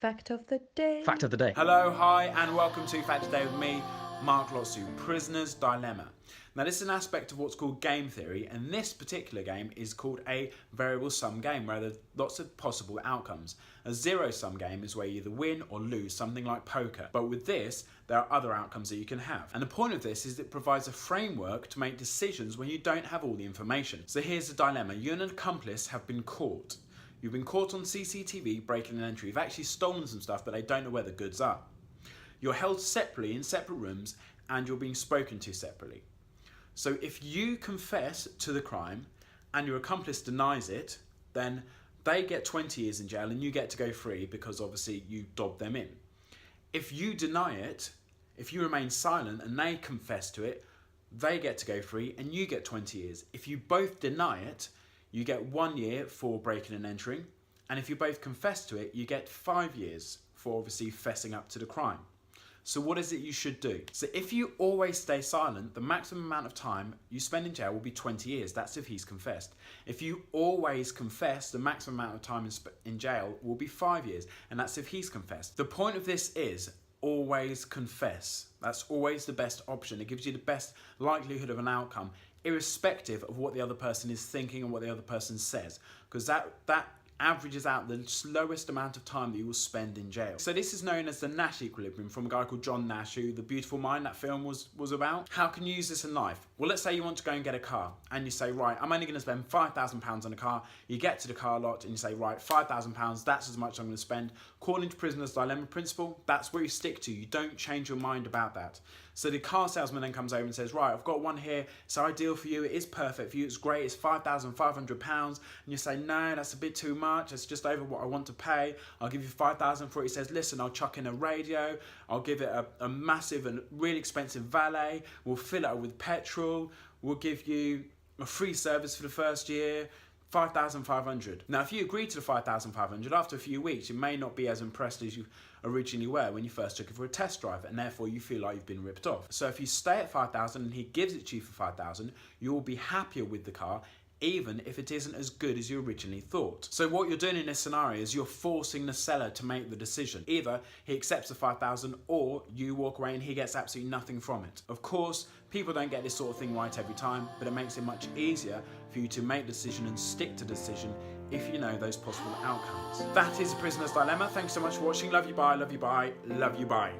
Fact of the day. Fact of the day. Hello, hi, and welcome to Fact of the Day with me, Mark Lotsu, Prisoner's Dilemma. Now, this is an aspect of what's called game theory, and this particular game is called a variable sum game, where there's lots of possible outcomes. A zero-sum game is where you either win or lose, something like poker. But with this, there are other outcomes that you can have. And the point of this is it provides a framework to make decisions when you don't have all the information. So here's the dilemma. You and an accomplice have been caught. You've been caught on CCTV breaking an entry. You've actually stolen some stuff, but they don't know where the goods are. You're held separately in separate rooms, and you're being spoken to separately. So if you confess to the crime and your accomplice denies it, then they get 20 years in jail and you get to go free because obviously you dobbed them in. If you deny it, if you remain silent and they confess to it, they get to go free and you get 20 years. If you both deny it, you get 1 year for breaking and entering. And if you both confess to it, you get 5 years for obviously fessing up to the crime. So what is it you should do? So if you always stay silent, the maximum amount of time you spend in jail will be 20 years. That's if he's confessed. If you always confess, the maximum amount of time in jail will be 5 years. And that's if he's confessed. The point of this is always confess. That's always the best option. It gives you the best likelihood of an outcome, irrespective of what the other person is thinking and what the other person says. Because that averages out the slowest amount of time that you will spend in jail. So this is known as the Nash equilibrium, from a guy called John Nash, who The Beautiful Mind, that film was about. How can you use this in life? Well, let's say you want to go and get a car and you say, right, I'm only going to spend £5,000 on a car. You get to the car lot and you say, right, £5,000, that's as much I'm going to spend. According to Prisoner's Dilemma principle, that's where you stick to. You don't change your mind about that. So the car salesman then comes over and says, right, I've got one here. It's ideal for you. It is perfect for you. It's great. It's £5,500. And you say, no, that's a bit too much. It's just over what I want to pay. I'll give you £5,000 for it. He says, listen, I'll chuck in a radio. I'll give it a massive and really expensive valet. We'll fill it up with petrol. We'll give you a free service for the first year. £5,500. Now, if you agree to the £5,500, after a few weeks, you may not be as impressed as you originally were when you first took it for a test drive, and therefore you feel like you've been ripped off. So if you stay at £5,000 and he gives it to you for £5,000, you will be happier with the car, even if it isn't as good as you originally thought. So what you're doing in this scenario is you're forcing the seller to make the decision. Either he accepts the £5,000 or you walk away and he gets absolutely nothing from it. Of course, people don't get this sort of thing right every time, but it makes it much easier for you to make the decision and stick to the decision if you know those possible outcomes. That is a Prisoner's Dilemma. Thanks so much for watching. Love you, bye, love you, bye, love you, bye.